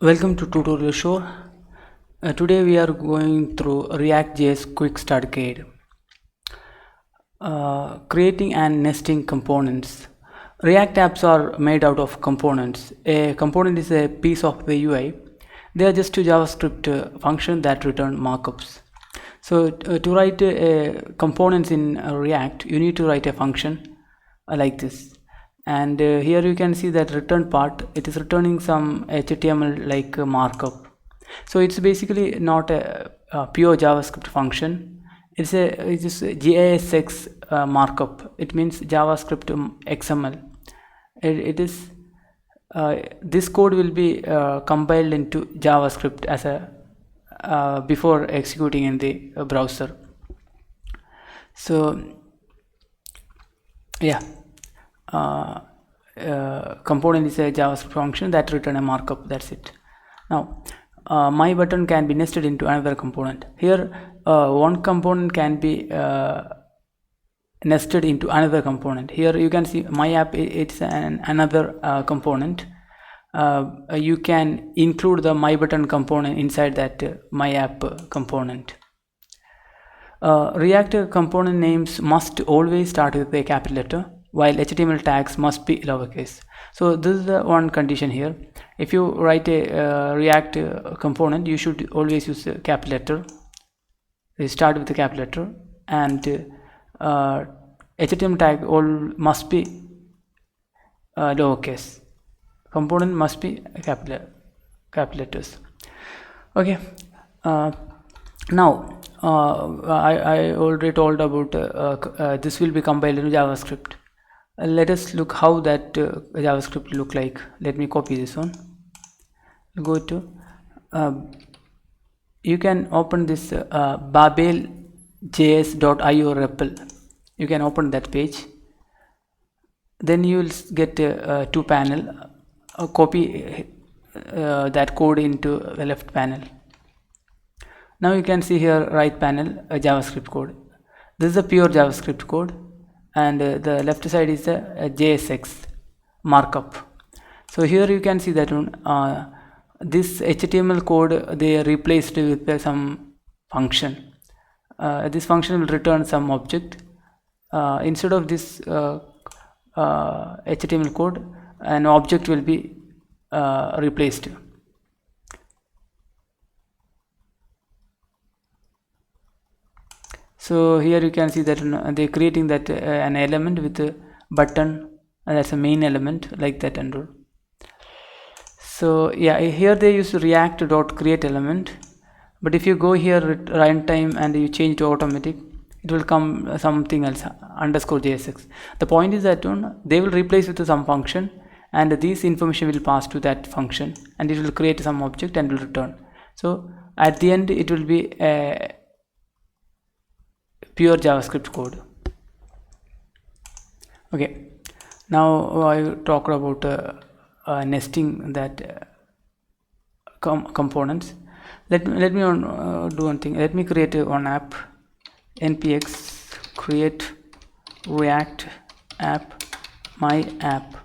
Welcome to TutorialShore. Today we are going through ReactJs Quick Start Guide. Creating and nesting components. React apps are made out of components. A component is a piece of the UI. They are just a JavaScript function that return markups. So to write components in React, you need to write a function like this. And here you can see that return part, it is returning some HTML like markup. So it's basically not a pure JavaScript function. It's a JSX markup. It means JavaScript XML. It is this code will be compiled into JavaScript as a before executing in the browser. So yeah, component is a JavaScript function that return a markup. That's it. Now my button can be nested into another component. Here one component can be nested into another component. Here you can see my app, it's another component. You can include the my button component inside that my app component. React component names must always start with a capital letter, while HTML tags must be lowercase. So this is the one condition here. If you write a React component, you should always use a capital letter. You start with the capital letter, and HTML tag all must be lowercase. Component must be capital letters. Okay. Now I already told about this will be compiled in JavaScript. Let us look how that JavaScript look like. Let me copy this one. Go to you can open this babel.js.io REPL. You can open that page. Then you will get two panel. Copy that code into the left panel. Now you can see here right panel a JavaScript code. This is a pure JavaScript code, and the left side is a JSX markup. So here you can see that this HTML code they replaced with some function. This function will return some object. Instead of this HTML code, an object will be replaced. So here you can see that they're creating that an element with a button, and that's a main element like that and all. So yeah, here they use react.create element, but if you go here runtime and you change to automatic, it will come something else underscore JSX. The point is that they will replace with some function, and this information will pass to that function, and it will create some object and will return. So at the end it will be a pure JavaScript code. Okay, now I talk about nesting that components. Let me do one thing. Let me create one app. npx create react app my app.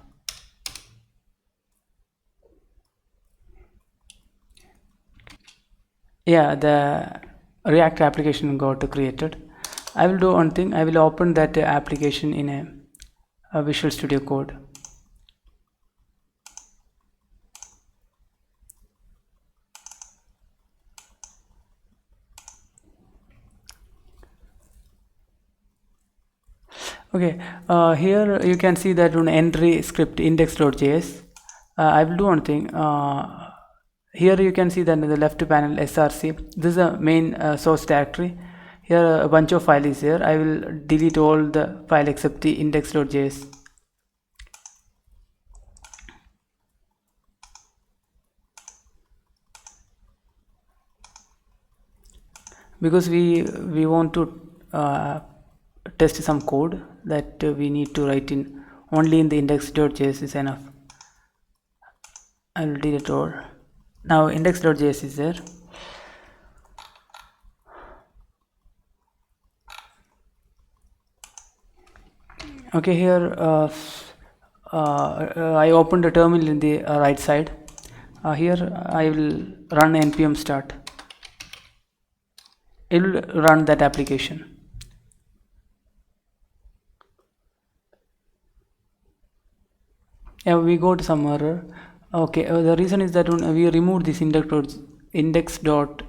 Yeah, the React application got created. I will do one thing. I will open that application in a Visual Studio Code. Okay, here you can see that on entry script index.js. I will do one thing. Here you can see that in the left panel src. This is a main source directory. Here a bunch of files is here. I will delete all the file except the index.js. Because we want to test some code that we need to write in only in the index.js is enough. I will delete all. Now index.js is there. Okay, here I opened the terminal in the right side. Here I will run npm start. It will run that application. Yeah, we got some error. Okay, the reason is that we removed this index.css,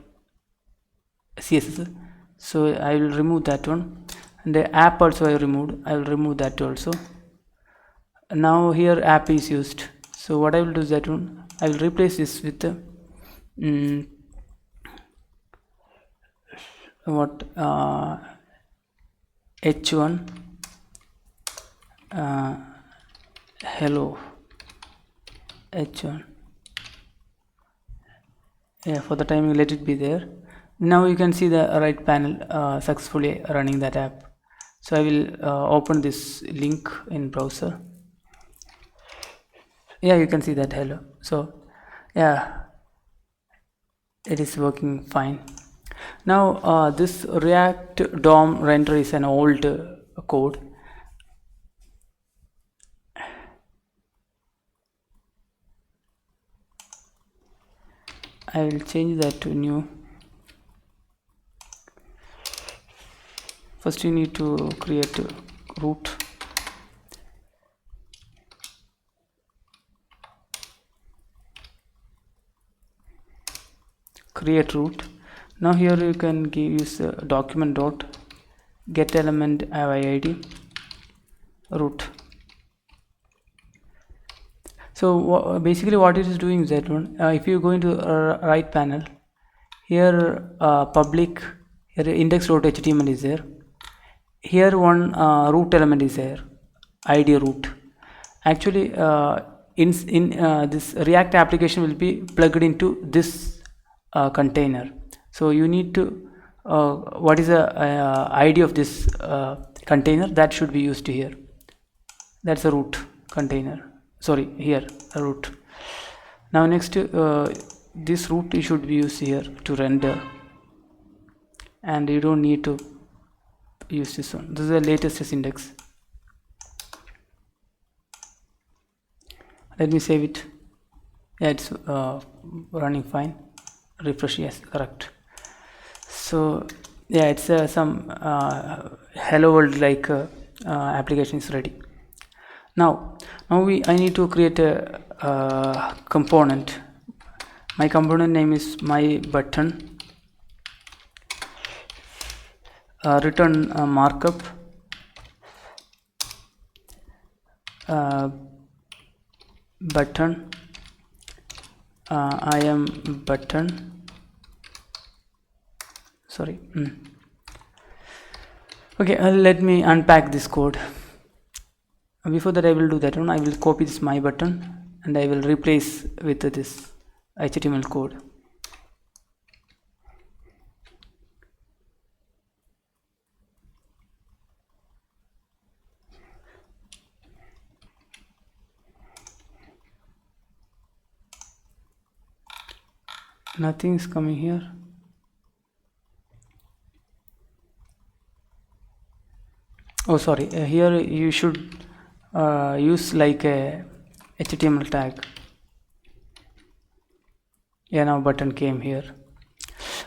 so I will remove that one, and the app also I will remove that also. Now here app is used, so what I will do is that one I will replace this with h1 hello h1. Yeah, for the timing let it be there. Now you can see the right panel successfully running that app. So I will open this link in browser. Yeah, you can see that hello. So yeah, it is working fine. Now this React DOM render is an old code. I will change that to new. First you need to create a root. Create root. Now here you can use document dot get element id root. So basically what it is doing is that one, if you go into right panel, here public, here index.html is there, here one root element is there, id root. Actually in this React application will be plugged into this container. So you need to what is the id of this container, that should be used here. That's a root container, sorry, here a root. Now next this root you should be used here to render, and you don't need to use this one. This is the latest index. Let me save it. Yeah, it's running fine. Refresh. Yes, correct. So yeah, it's some hello world like application is ready. Now I need to create a component. My component name is my button. Return markup button. I am button. Sorry. Okay, let me unpack this code. Before that I will do that one. I will copy this my button and I will replace with this HTML code. Nothing is coming here. Oh sorry, here you should use like a HTML tag. Yeah, now button came here.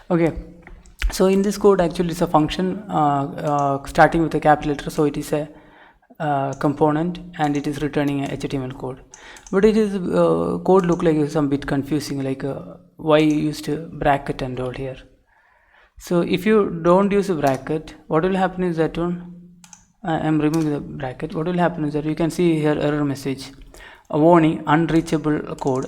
Okay, so in this code actually it's a function starting with a capital letter, so it is a component and it is returning a HTML code, but it is code look like some bit confusing, like why you used bracket and all here. So if you don't use a bracket, what will happen is that one, I am removing the bracket. What will happen is that you can see here error message, a warning, unreachable code.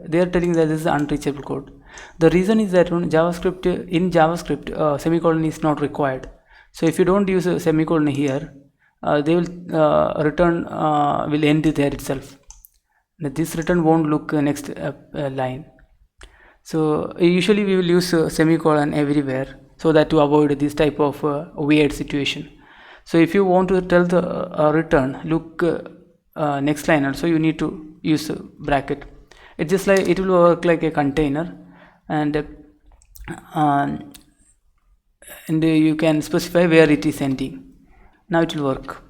They are telling that this is unreachable code. The reason is that in JavaScript semicolon is not required. So if you don't use a semicolon here, they will return will end there itself. This return won't look next line. So usually we will use semicolon everywhere, so that to avoid this type of weird situation. So if you want to tell the return look next line also, you need to use bracket. It's just like it will work like a container, and you can specify where it is ending. Now it will work.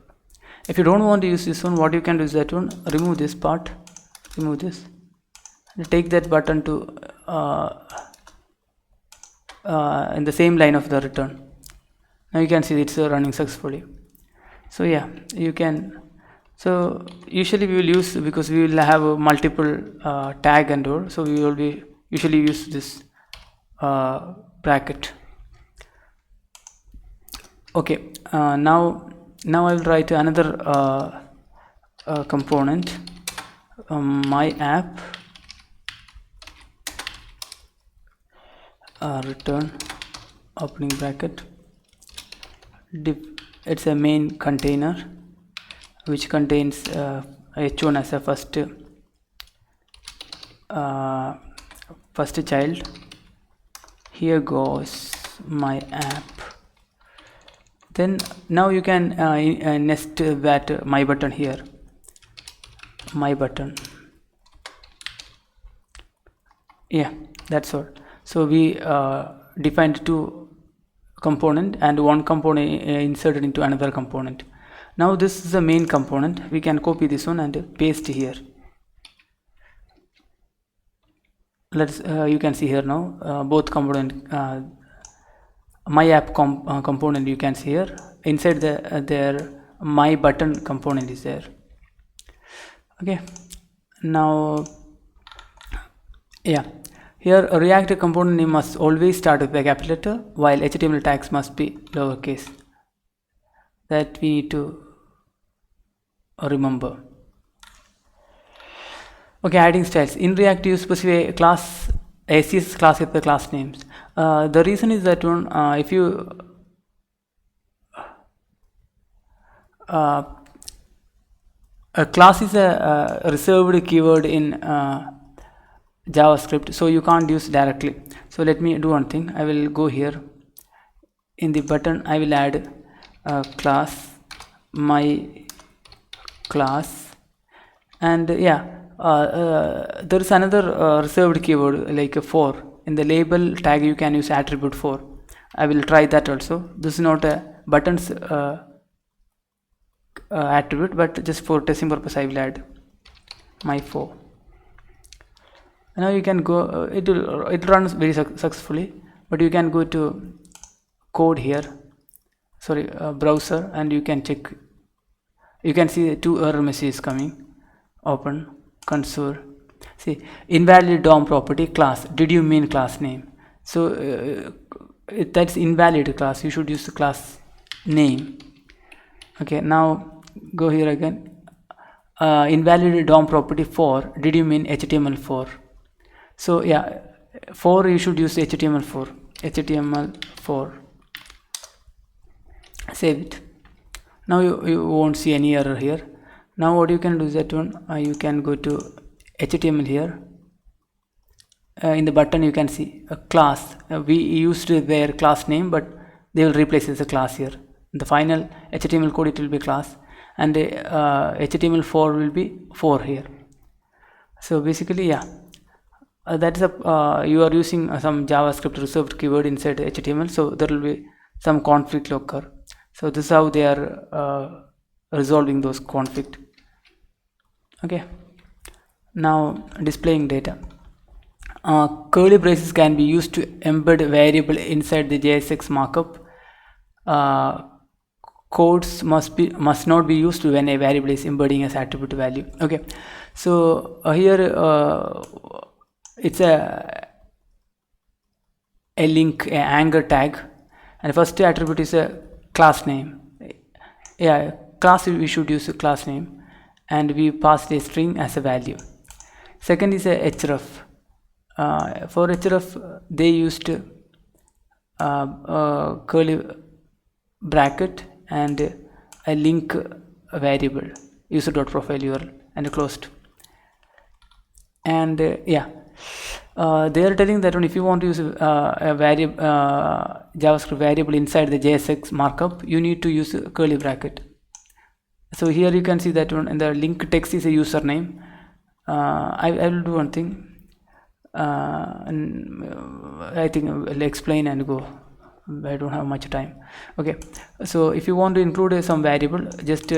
If you don't want to use this one, what you can do is that one, remove this part, remove this, take that button to in the same line of the return. Now you can see it's running successfully. So yeah, you can. So usually we will use, because we will have a multiple tag and all, so we will be usually use this bracket. Okay, now I will write another component, my app return opening bracket div. It's a main container which contains h1 as a first child. Here goes my app. Then now you can nest that my button here, my button. Yeah, that's all. So we defined two component and one component inserted into another component. Now this is the main component. We can copy this one and paste here. Let's you can see here now both component, my app component you can see here, inside the their my button component is there. Okay, now yeah, here a React component name must always start with a capital letter, while HTML tags must be lowercase. That we need to remember. Okay, adding styles. In React you specify a class, a CSS class with the class names. The reason is that one, if you a class is a reserved keyword in JavaScript, so you can't use directly. So let me do one thing. I will go here in the button. I will add a class, my class, and yeah, there is another reserved keyword like a for. In the label tag you can use attribute for. I will try that also. This is not a buttons attribute, but just for testing purpose I will add my for. Now you can go, it runs very successfully, but you can go to code here, sorry, browser, and you can check. You can see two error messages coming. Open console. See, invalid DOM property class. Did you mean class name? So that's invalid class. You should use the class name. Okay, now go here again. Invalid DOM property for. Did you mean HTML4? So yeah, for you should use HTML4. HTML4. Save it. Now you won't see any error here. Now what you can do is that one, you can go to HTML here. In the button you can see a class. We used their class name, but they will replace it as a class here. In the final HTML code it will be class, and HTML4 will be for here. So basically, yeah, that is a you are using some JavaScript reserved keyword inside HTML, so there will be some conflict occur. So this is how they are resolving those conflict. Okay, now displaying data. Curly braces can be used to embed variable inside the JSX markup. Codes must not be used when a variable is embedding as attribute value. Okay, so here it's a link, a anchor tag, and first attribute is a class name. Yeah, class we should use a class name, and we passed a string as a value. Second is a href. For href they used curly bracket and a link variable user.profile URL and closed. And yeah, they are telling that if you want to use a variable JavaScript variable inside the JSX markup, you need to use a curly bracket. So here you can see that one, and the link text is a username. I will do one thing. And I think I'll explain and go. I don't have much time. Okay, so if you want to include some variable, just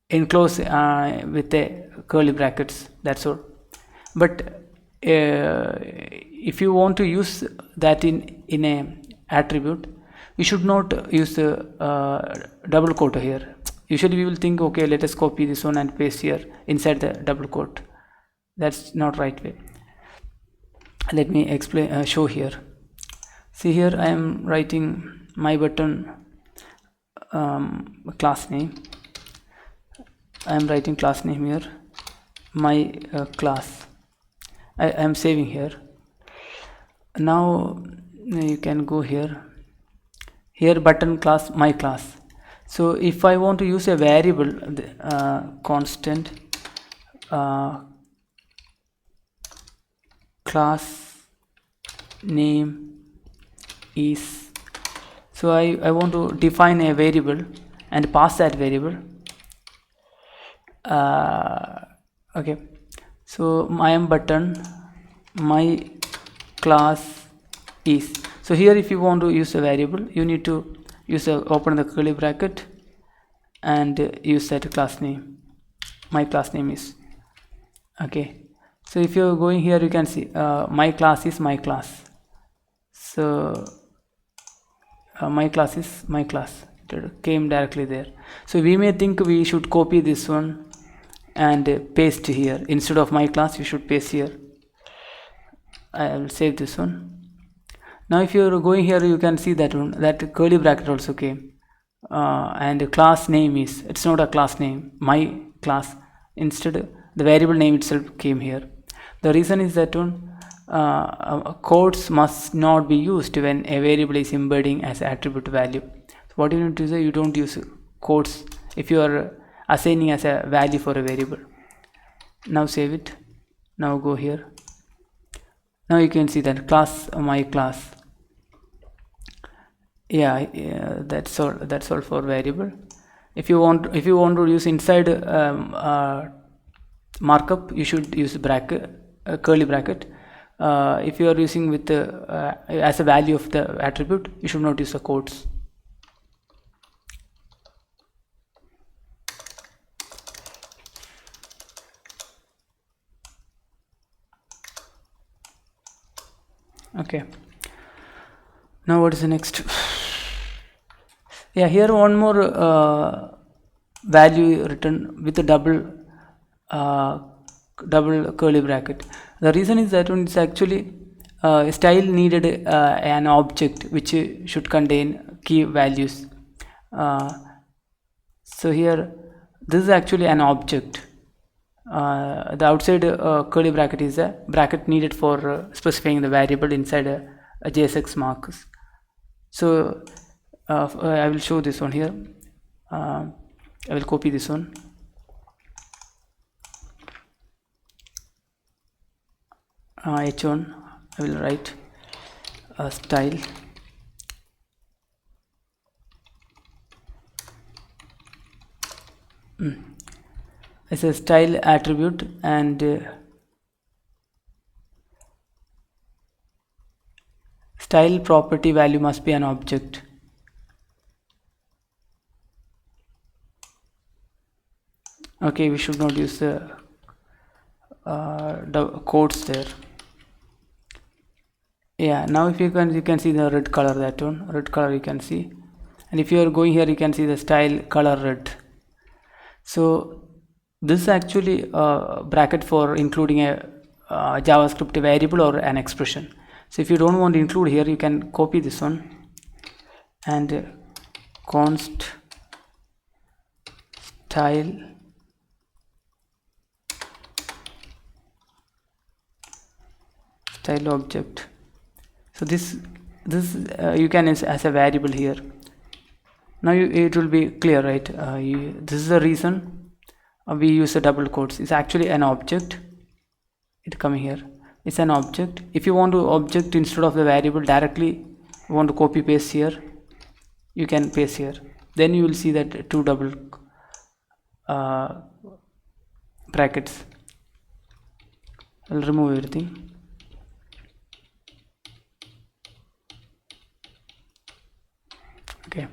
enclose with a curly brackets, that's all. But if you want to use that in a attribute, you should not use the double quote here. Usually we will think, okay, let us copy this one and paste here inside the double quote. That's not right way. Let me explain, show here. See here, I am writing my button class name. I am writing class name here, my class. I am saving here. Now you can go here button class, my class. So if I want to use a variable, constant class name is, so I want to define a variable and pass that variable. Okay, so I am button my class is. So here if you want to use a variable, you need to use open the curly bracket and use that class name, my class name is. Okay, so if you're going here, you can see my class is my class. So my class is my class, it came directly there. So we may think we should copy this one and paste here. Instead of my class, you should paste here. I will save this one. Now if you're going here, you can see that one, that curly bracket also came, and class name is, it's not a class name, my class. Instead the variable name itself came here. The reason is that one, quotes must not be used when a variable is embedding as attribute value. So what you need to say, you don't use quotes if you are assigning as a value for a variable. Now save it. Now go here. Now you can see that class, my class. Yeah, that's all for variable. If you want to use inside markup, you should use bracket, curly bracket. If you are using with as a value of the attribute, you should not use the quotes. Okay, now what is the next? Yeah, here one more value written with a double curly bracket. The reason is that it's actually style needed an object which should contain key values. So here this is actually an object. The outside curly bracket is a bracket needed for specifying the variable inside a JSX marks. So I will show this one here. I will copy this one. H1, I will write style as a style attribute, and style property value must be an object. Okay, we should not use the quotes there. Yeah, now if you can see the red color, that one red color you can see, and if you are going here, you can see the style color red. So this is actually a bracket for including a JavaScript variable or an expression. So if you don't want to include here, you can copy this one and const style object. So this you can use as a variable here. Now it will be clear, right? This is the reason we use the double quotes. It's actually an object. It coming here. It's an object. If you want to object instead of the variable directly, you want to copy paste here, you can paste here. Then you will see that two double brackets. I'll remove everything. Okay.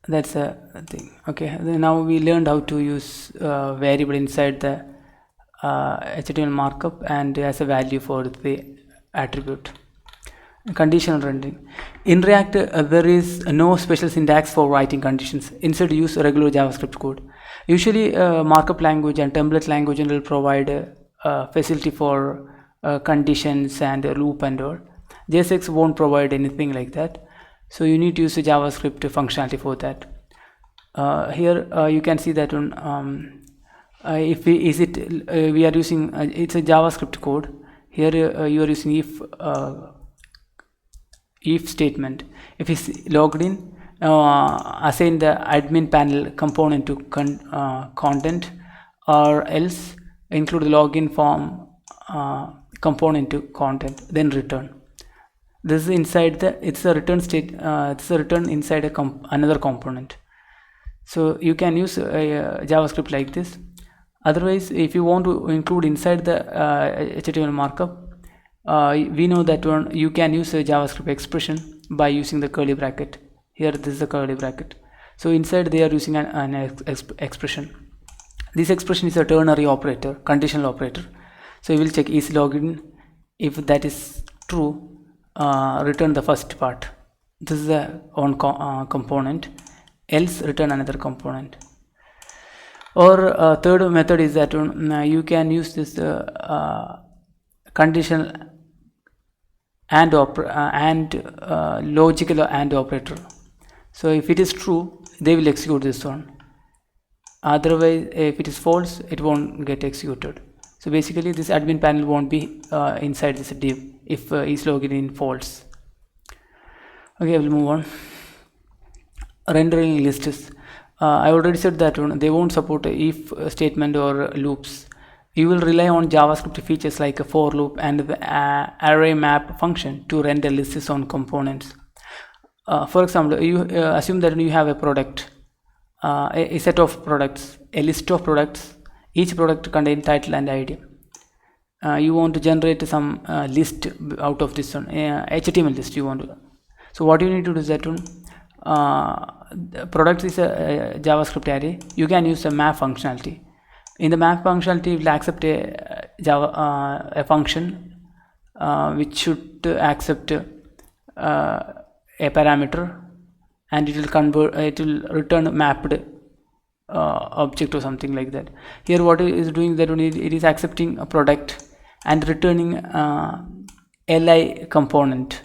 That's a thing. Okay, now we learned how to use variable inside the HTML markup and as a value for the attribute. Conditional rendering. In React, there is no special syntax for writing conditions. Instead, use regular JavaScript code. Usually, markup language and template language will provide facility for conditions and loop and all. JSX won't provide anything like that. So you need to use a JavaScript functionality for that. Here you can see that one. If we, is it we are using it's a JavaScript code. Here you are using if statement. If it's logged in, assign the admin panel component to content, or else include the login form component to content, then return. This is inside the, it's a return state, it's a return inside another component. So you can use JavaScript like this. Otherwise, if you want to include inside the HTML markup, we know that one you can use a JavaScript expression by using the curly bracket. Here this is a curly bracket. So inside they are using an expression. This expression is a ternary operator, conditional operator. So we will check is login. If that is true, return the first part. This is the on component. Else return another component. Or third method is that you can use this conditional and logical and operator. So if it is true, they will execute this one. Otherwise, if it is false, it won't get executed. So basically, this admin panel won't be inside this div if is logged in false. Okay, we'll move on. Rendering lists. I already said that they won't support if statement or loops. You will rely on JavaScript features like a for loop and the array map function to render lists on components. For example, you assume that you have a product, a set of products, a list of products. Each product contains title and ID. You want to generate some list out of this one, HTML list you want to. So what you need to do is that product is a JavaScript array. You can use a map functionality. In the map functionality, it will accept a function which should accept a parameter, and it will convert. It will return mapped object or something like that. Here, what it is doing that it is accepting a product and returning li component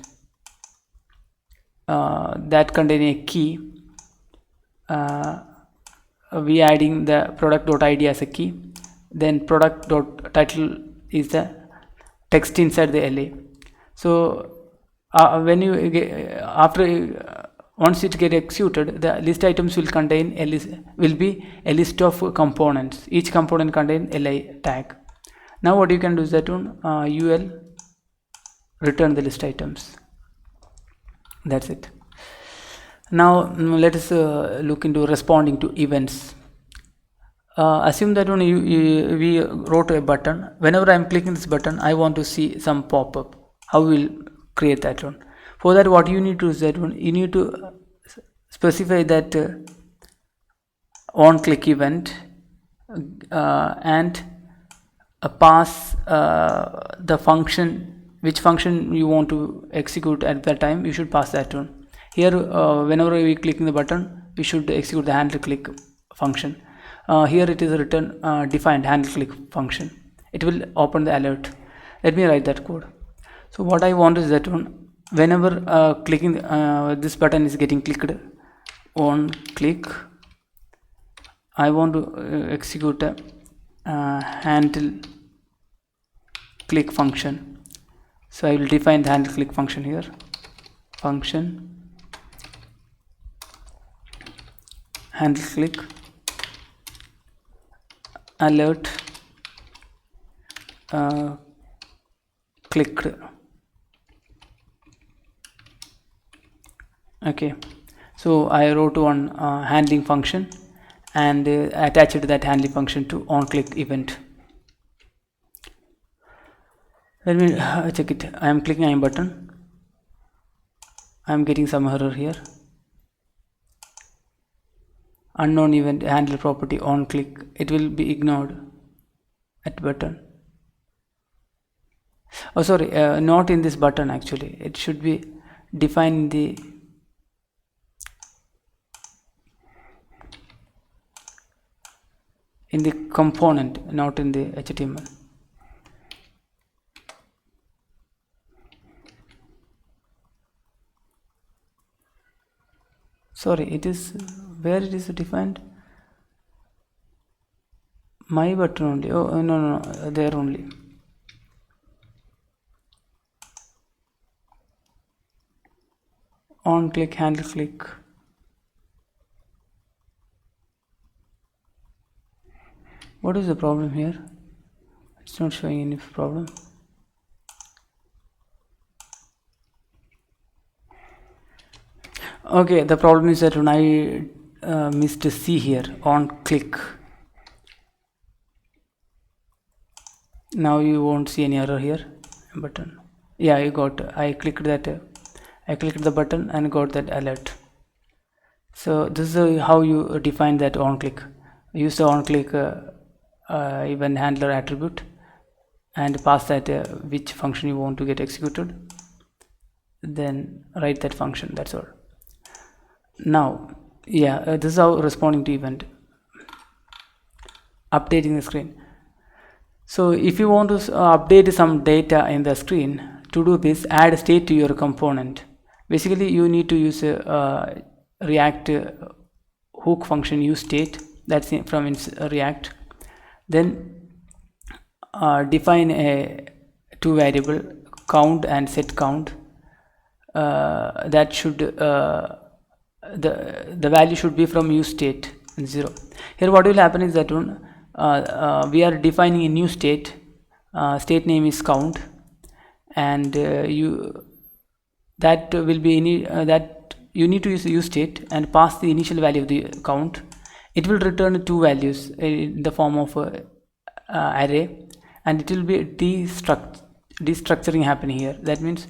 that contain a key. We adding the product.id as a key, then product.title is the text inside the LA. So when you get, once it get executed, the list items will contain will be a list of components. Each component contain li tag. Now what you can do is that ul return the list items. That's it. Now let us look into responding to events. Assume that we wrote a button. Whenever I am clicking this button, I want to see some pop-up. How we will create that one? For that, what you need to do is that you need to specify that on click event and pass the function, which function you want to execute at that time. You should pass that one. Here, whenever we click the button, we should execute the handle click function. Here it is written defined handle click function. It will open the alert. Let me write that code. So what I want is that whenever clicking this button is getting clicked on click, I want to execute a handle click function. So I will define the handle click function here. Function handle click alert clicked. Okay, so I wrote one handling function and attached that handling function to on click event. Let me check it. I am clicking on button. I am getting some error here. unknown event handler property on click, it will be ignored at button. Oh sorry, not in this button actually, it should be defined in the component, not in the HTML. Sorry, it is where it is defined, my button only. Oh no, there only. On click, handle click. What is the problem here? It's not showing any problem. Okay, the problem is that when I missed C here, on click. Now you won't see any error here. Button. Yeah, I clicked that. I clicked the button and got that alert. So this is how you define that on click. Use the on click event handler attribute and pass that which function you want to get executed. Then write that function. That's all. Now, yeah, this is how responding to event, updating the screen. So if you want to update some data in the screen, to do this, add state to your component. Basically, you need to use a React hook function use state, that's from React. Then define a two variable, count and set count. That should the value should be from use state 0. Here what will happen is that we are defining a new state. State name is count, and that will be that you need to use state and pass the initial value of the count. It will return two values in the form of array, and it will be destructuring happening here. That means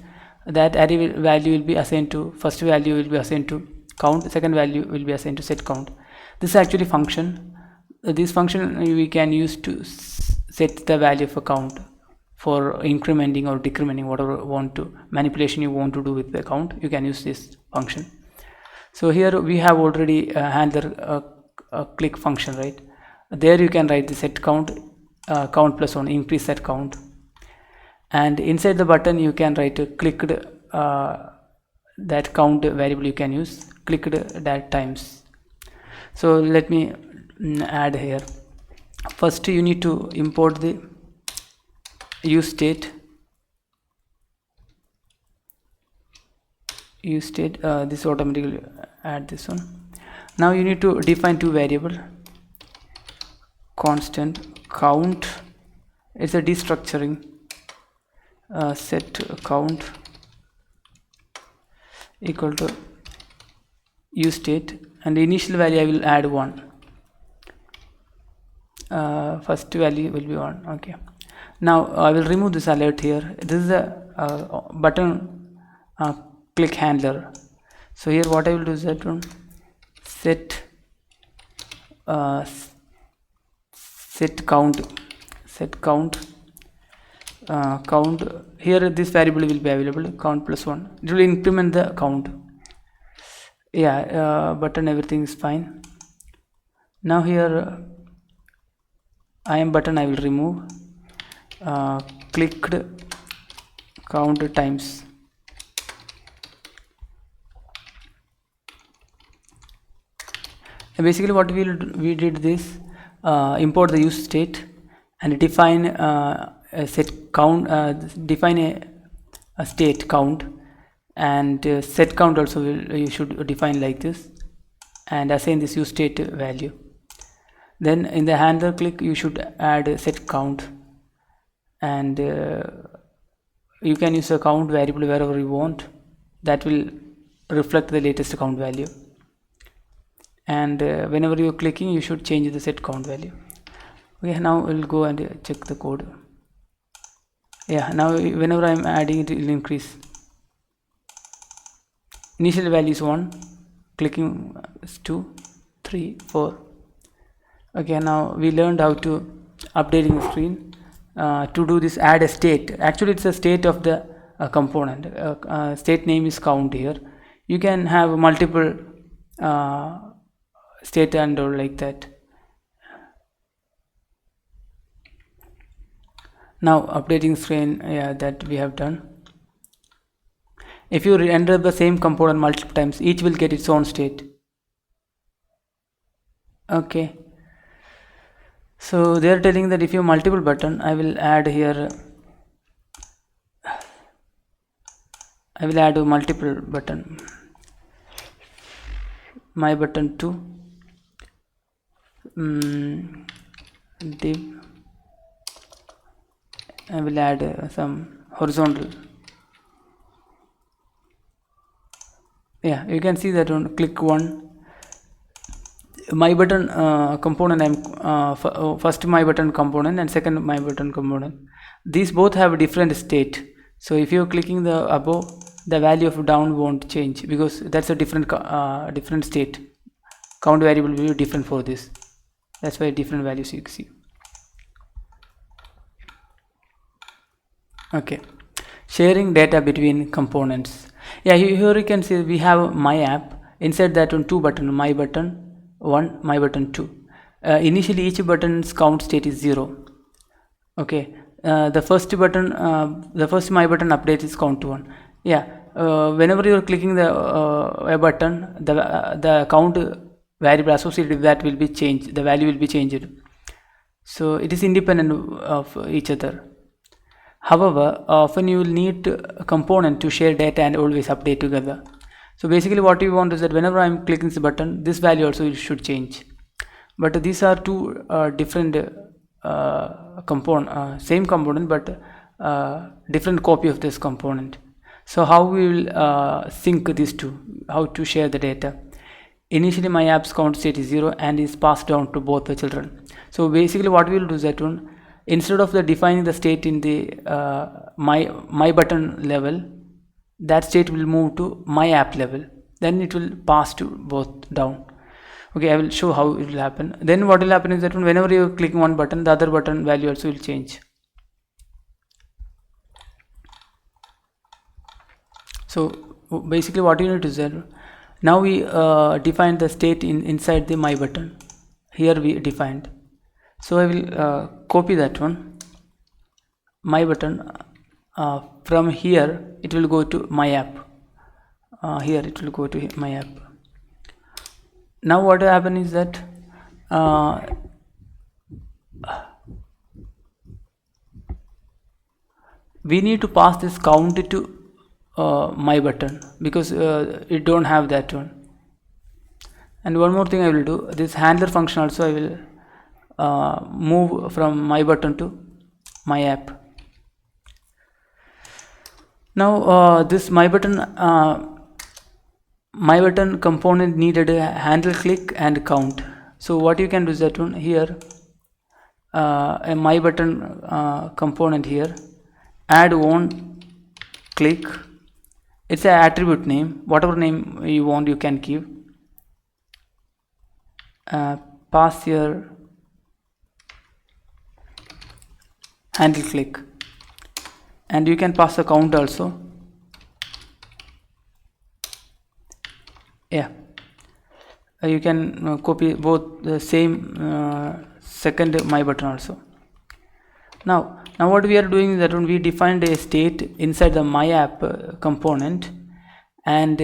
that array value will be assigned to, first value will be assigned to count, second value will be assigned to set count. This is actually function. This function we can use to set the value of a count for incrementing or decrementing, whatever manipulation you want to do with the count. You can use this function. So here we have already handler a click function, right? There you can write the set count, count plus 1, increase that count, and inside the button you can write a clicked that count variable you can use, clicked that times. So let me add here. First you need to import the use state. This automatically add this one. Now you need to define two variable, constant count, it's a destructuring, set count equal to use state, and the initial value I will add 1. First value will be 1. Okay, now I will remove this alert here. This is a button click handler. So here what I will do is that one, set count count. Here this variable will be available, count plus 1. It will increment the count. Yeah, button everything is fine. Now here I am button I will remove, clicked count times. Basically what we did this, import the use state and define a set count, define a state count, and set count also you should define like this, and assign this use state value. Then in the handler click you should add set count, and you can use a count variable wherever you want, that will reflect the latest count value. And whenever you are clicking you should change the set count value. Okay, now we'll go and check the code. Yeah, now whenever I am adding it will increase. Initial value is 1, clicking is 2, 3 4. Okay, now we learned how to updating the screen. To do this, add a state. Actually it's a state of the component. State name is count. Here you can have multiple state and or like that. Now updating screen, that we have done. If you enter the same component multiple times, each will get its own state. Okay, so they are telling that if you multiple button, I will add here, I will add a multiple button, my button 2, div, I will add some horizontal. Yeah, you can see that one. Click one my button component. I'm first my button component and second my button component. These both have a different state. So if you're clicking the above, the value of down won't change because that's a different different state. Count variable will be different for this. That's why different values you see. Okay, sharing data between components. Yeah, here you can see we have my app. Inside that one, two button, my button 1, my button 2. Initially each button's count state is 0. Okay, the first button, the first my button update is count 1. Yeah, whenever you are clicking the a button, the count variable associated with that will be changed. The value will be changed. So it is independent of each other. However, often you will need a component to share data and always update together. So basically what we want is that whenever I'm clicking this button, this value also should change. But these are two different same component but different copy of this component. So how we will sync these two, how to share the data. Initially my app's count state is 0 and is passed down to both the children. So basically what we will do is that one, instead of defining the state in the my button level, that state will move to my app level, then it will pass to both down. Okay, I will show how it will happen. Then what will happen is that whenever you click one button, the other button value also will change. So basically what you need to do is, now we define the state inside the my button. Here we defined. So I will copy that one, my button. From here it will go to my app. Here it will go to my app. Now what will happen is that we need to pass this count to my button because it don't have that one. And one more thing I will do, this handler function also I will move from my button to my app. Now this my button component needed a handle click and count. So what you can do is that one here, a my button component here, add one click. It's an attribute name, whatever name you want you can give. Pass your handle click, and you can pass a count also. Yeah, you can copy both the same second my button also. Now what we are doing is that when we defined a state inside the my app component, and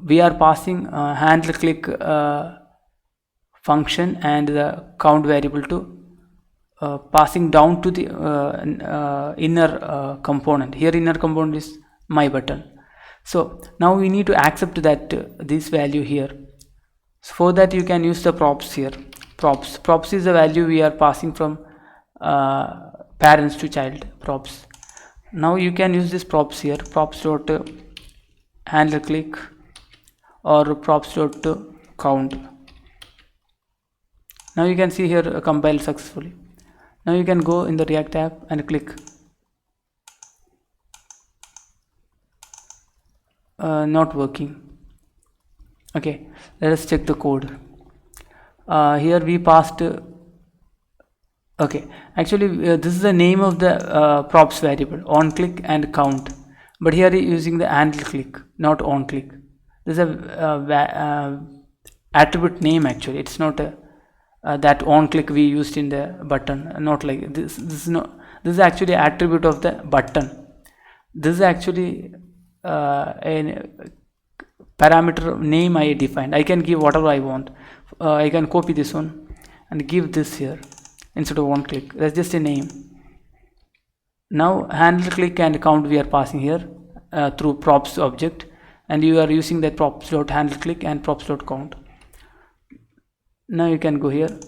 we are passing handle click function and the count variable to passing down to the inner component. Here inner component is my button. So now we need to accept that this value here. So for that you can use the props here. Props is the value we are passing from parents to child, props. Now you can use this props here, props dot handle click or props dot count. Now you can see here compiled successfully. Now you can go in the React app and click. Not working. Okay, let us check the code. here we passed okay, actually this is the name of the props variable, on click and count, but here using the handle click, not on click. This is a attribute name. Actually it's not a that on click we used in the button, not like this. This is actually attribute of the button. This is actually a parameter name I defined. I can give whatever I want. I can copy this one and give this here instead of one click. That's just a name. Now handle click and count we are passing here through props object, and you are using that props.handle click and props.count. Now you can go here.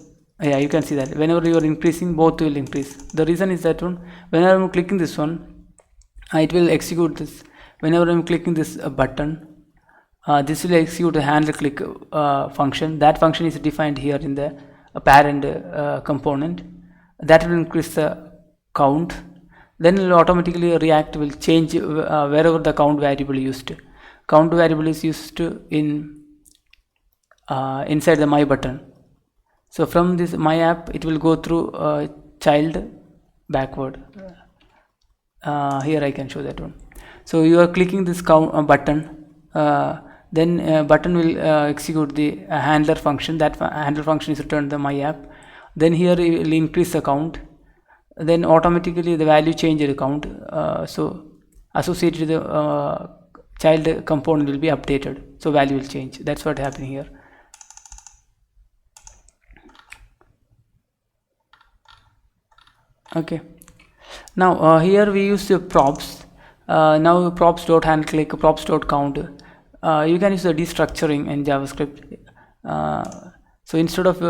Yeah, you can see that whenever you are increasing, both will increase. The reason is that one, whenever I'm clicking this one, it will execute this. Whenever I'm clicking this button, this will execute a handle click function. That function is defined here in the parent component. That will increase the count. Then it will automatically React will change wherever the count variable used. Count variable is used in inside the my button. So from this my app, it will go through child backward. Here I can show that one. So you are clicking this count button, then button will execute the handler function. That handler function is returned the my app. Then here it will increase the count. Then automatically the value change the count. So associated with the child component will be updated. So value will change. That's what happening here. Okay, now here we use the props. Now props.handle click, props.count. You can use the destructuring in JavaScript. So instead of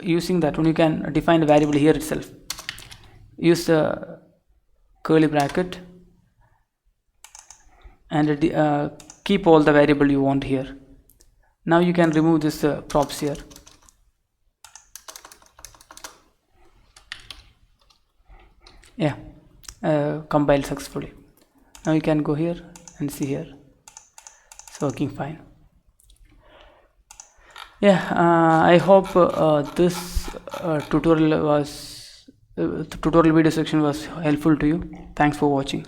using that one, you can define the variable here itself. Use the curly bracket and keep all the variable you want here. Now you can remove this props here. Yeah, compiled successfully. Now you can go here and see here it's working fine. Yeah, I hope this tutorial video section was helpful to you. Thanks for watching.